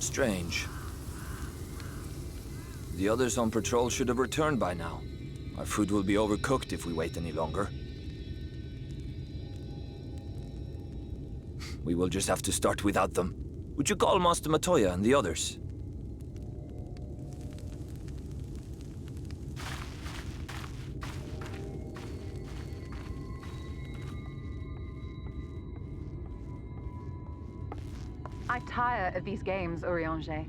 Strange. The others on patrol should have returned by now. Our food will be overcooked if we wait any longer. We will just have to start without them. Would you call Master Matoya and the others? I tire of these games, Urianger.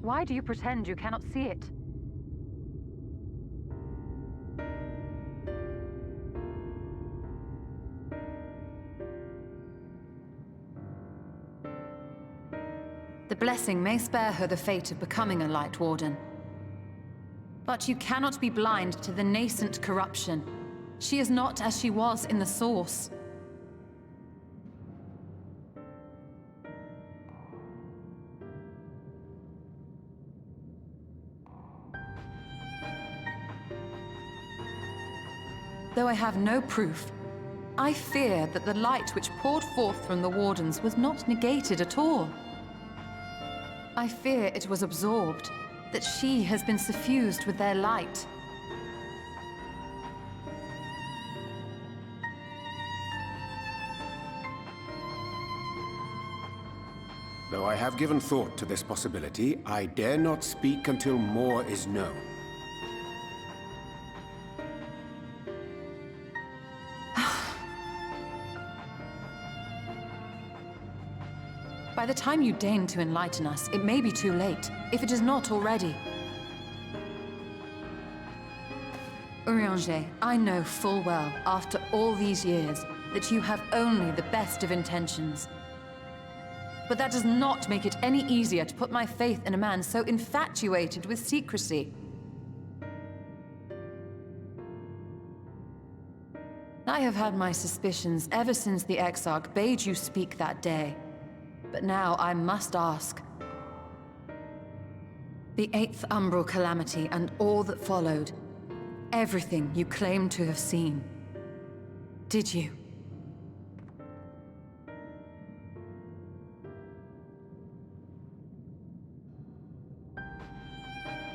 Why do you pretend you cannot see it? The blessing may spare her the fate of becoming a Light Warden. But you cannot be blind to the nascent corruption. She is not as she was in the Source. Though I have no proof, I fear that the light which poured forth from the Wardens was not negated at all. I fear it was absorbed, that she has been suffused with their light. Though I have given thought to this possibility, I dare not speak until more is known. By the time you deign to enlighten us, it may be too late, if it is not already. Urianger, I know full well, after all these years, that you have only the best of intentions. But that does not make it any easier to put my faith in a man so infatuated with secrecy. I have had my suspicions ever since the Exarch bade you speak that day. But now I must ask. The 8th Umbral Calamity and all that followed, everything you claim to have seen, did you?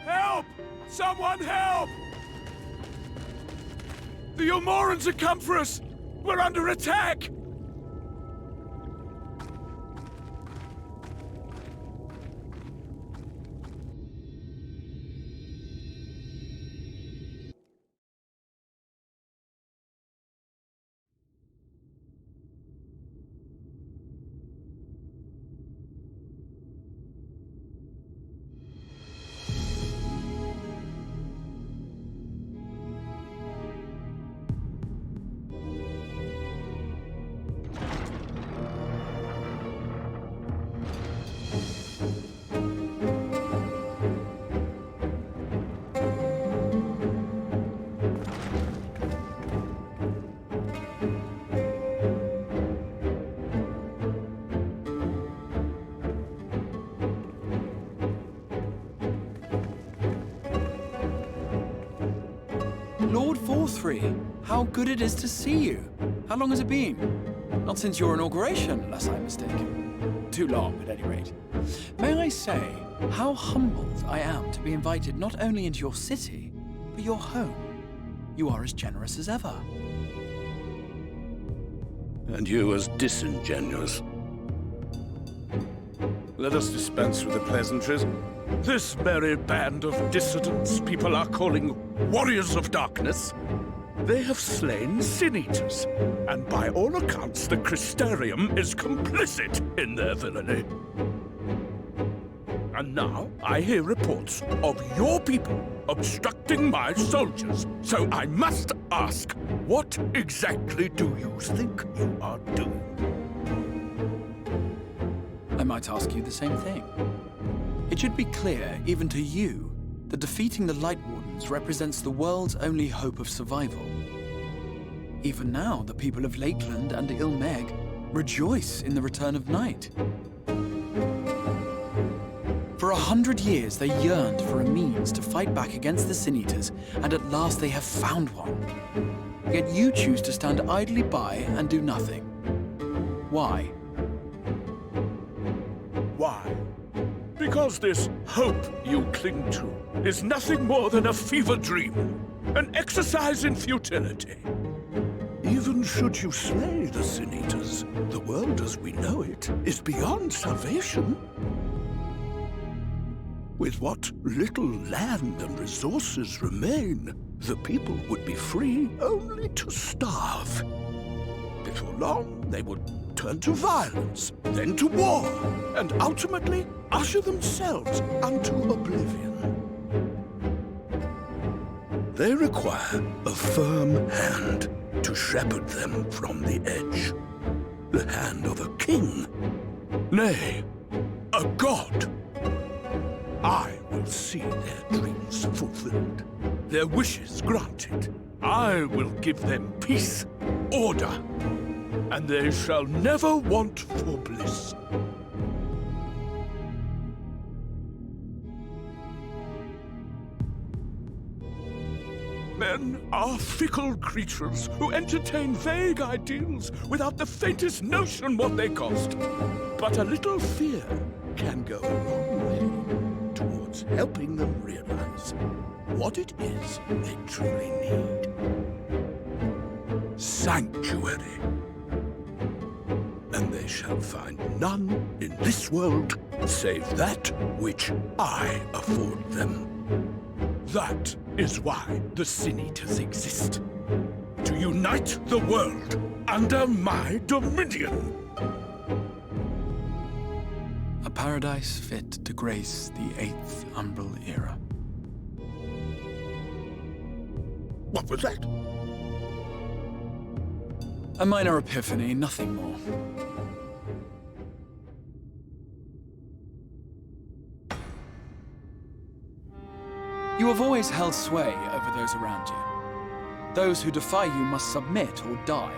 Help! Someone help! The Ilmorans have come for us! We're under attack! Lord Forthry, how good it is to see you. How long has it been? Not since your inauguration, unless I'm mistaken. Too long, at any rate. May I say, how humbled I am to be invited not only into your city, but your home. You are as generous as ever. And you as disingenuous. Let us dispense with the pleasantries. This merry band of dissidents people are calling Warriors of Darkness. They have slain Sin-Eaters, and by all accounts the Crystarium is complicit in their villainy. And now I hear reports of your people obstructing my soldiers, so I must ask, what exactly do you think you are doing? I might ask you the same thing. It should be clear, even to you, that defeating the Light Wardens represents the world's only hope of survival. Even now, the people of Lakeland and Ilmeg rejoice in the return of night. For 100 years, they yearned for a means to fight back against the Sin-Eaters, and at last they have found one. Yet you choose to stand idly by and do nothing. Why? Why? Because this hope you cling to is nothing more than a fever dream, an exercise in futility. Even should you slay the Sin Eaters, the world as we know it is beyond salvation. With what little land and resources remain, the people would be free only to starve. Before long, they would turn to violence, then to war, and ultimately usher themselves unto oblivion. They require a firm hand to shepherd them from the edge. The hand of a king, nay, a god. I will see their dreams fulfilled, their wishes granted. I will give them peace, order, and they shall never want for bliss. Men are fickle creatures who entertain vague ideals without the faintest notion what they cost. But a little fear can go a long way towards helping them realize what it is they truly need. Sanctuary. And they shall find none in this world save that which I afford them. That is why the Sin Eaters exist. To unite the world under my dominion. A paradise fit to grace the 8th Umbral era. What was that? A minor epiphany, nothing more. You have always held sway over those around you. Those who defy you must submit or die.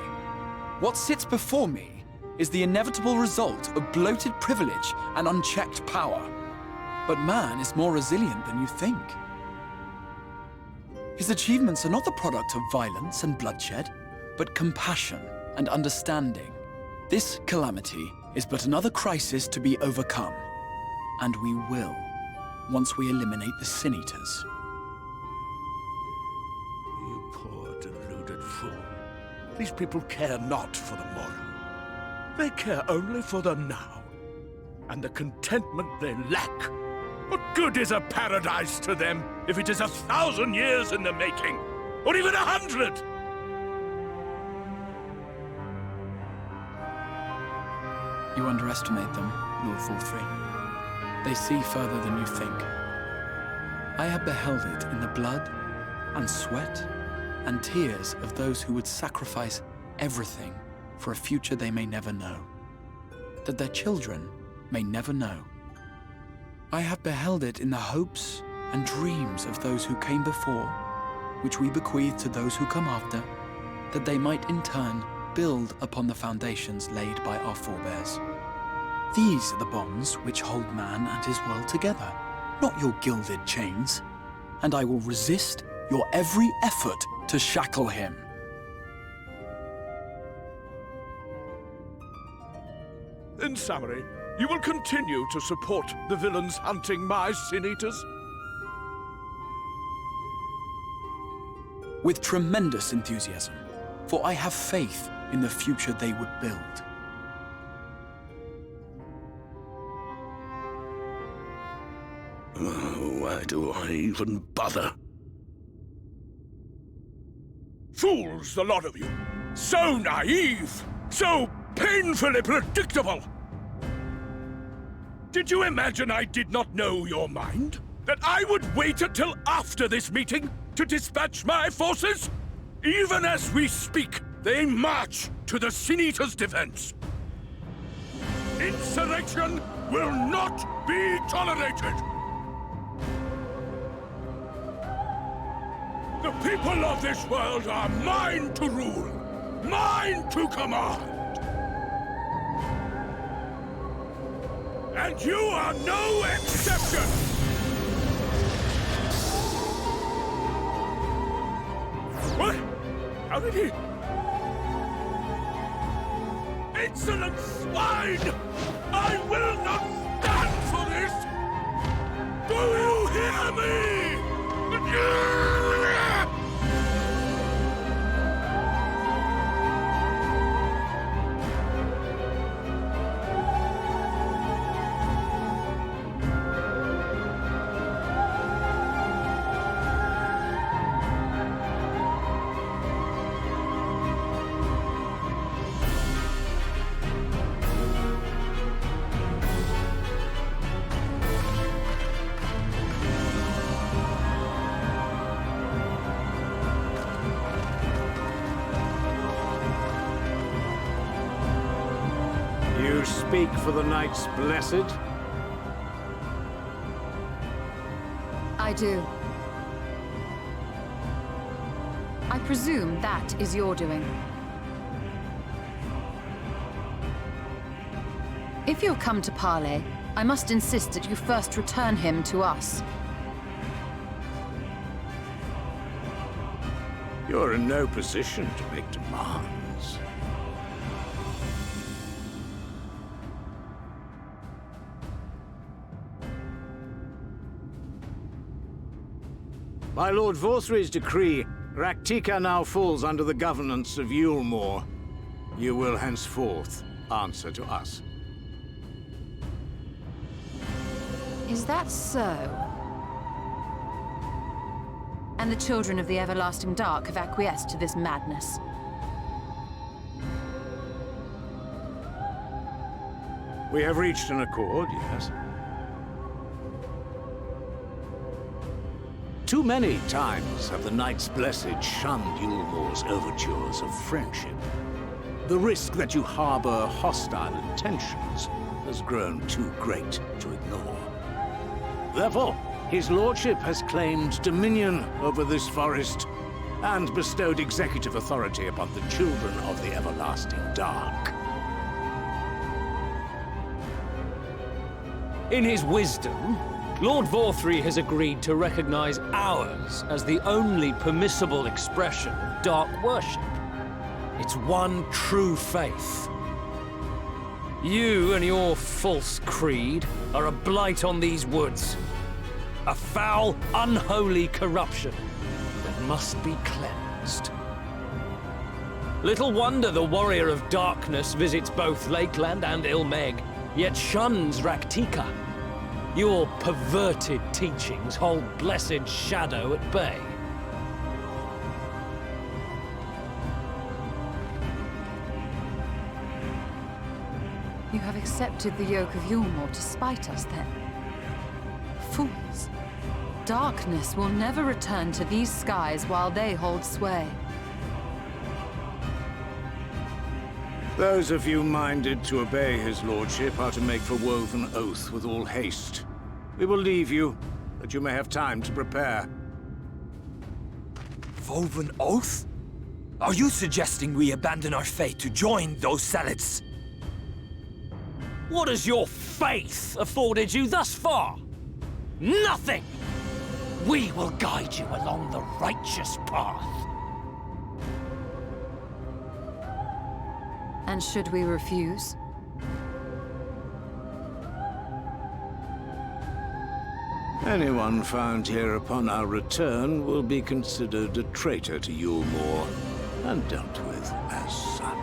What sits before me is the inevitable result of bloated privilege and unchecked power. But man is more resilient than you think. His achievements are not the product of violence and bloodshed, but compassion and understanding. This calamity is but another crisis to be overcome. And we will, once we eliminate the Sin Eaters. You poor deluded fool. These people care not for the morrow. They care only for the now, and the contentment they lack. What good is a paradise to them if it is 1,000 years in the making, or even 100? You underestimate them, Lord Forthry. They see further than you think. I have beheld it in the blood and sweat and tears of those who would sacrifice everything for a future they may never know, that their children may never know. I have beheld it in the hopes and dreams of those who came before, which we bequeath to those who come after, that they might in turn build upon the foundations laid by our forebears. These are the bonds which hold man and his world together, not your gilded chains, and I will resist your every effort to shackle him. In summary, you will continue to support the villains hunting my Sin Eaters? With tremendous enthusiasm, for I have faith in the future they would build. Why do I even bother? Fools, the lot of you! So naive! So painfully predictable! Did you imagine I did not know your mind? That I would wait until after this meeting to dispatch my forces? Even as we speak, they march to the Sin Eaters' defense. Insurrection will not be tolerated! The people of this world are mine to rule, mine to command. And you are no exception! What? How did he... Insolent swine! I will not stand for this! Do you hear me? You speak for the Knights Blessed? I do. I presume that is your doing. If you have come to parley, I must insist that you first return him to us. You're in no position to make demands. By Lord Vorthry's decree, Raktika now falls under the governance of Yulmore. You will henceforth answer to us. Is that so? And the children of the Everlasting Dark have acquiesced to this madness. We have reached an accord, yes. Too many times have the Knights Blessed shunned Yulmore's overtures of friendship. The risk that you harbor hostile intentions has grown too great to ignore. Therefore, his lordship has claimed dominion over this forest and bestowed executive authority upon the children of the Everlasting Dark. In his wisdom, Lord Vorthry has agreed to recognize ours as the only permissible expression of dark worship. It's one true faith. You and your false creed are a blight on these woods. A foul, unholy corruption that must be cleansed. Little wonder the Warrior of Darkness visits both Lakeland and Ilmeg, yet shuns Raktika. Your perverted teachings hold blessed Shadow at bay. You have accepted the yoke of Yulmore to spite us, then? Fools. Darkness will never return to these skies while they hold sway. Those of you minded to obey his lordship are to make for woven oath with all haste. We will leave you, that you may have time to prepare. Woven oath? Are you suggesting we abandon our fate to join those zealots? What has your faith afforded you thus far? Nothing! We will guide you along the righteous path. And should we refuse? Anyone found here upon our return will be considered a traitor to Yulmore, and dealt with as such.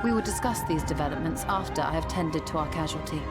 We will discuss these developments after I have tended to our casualty.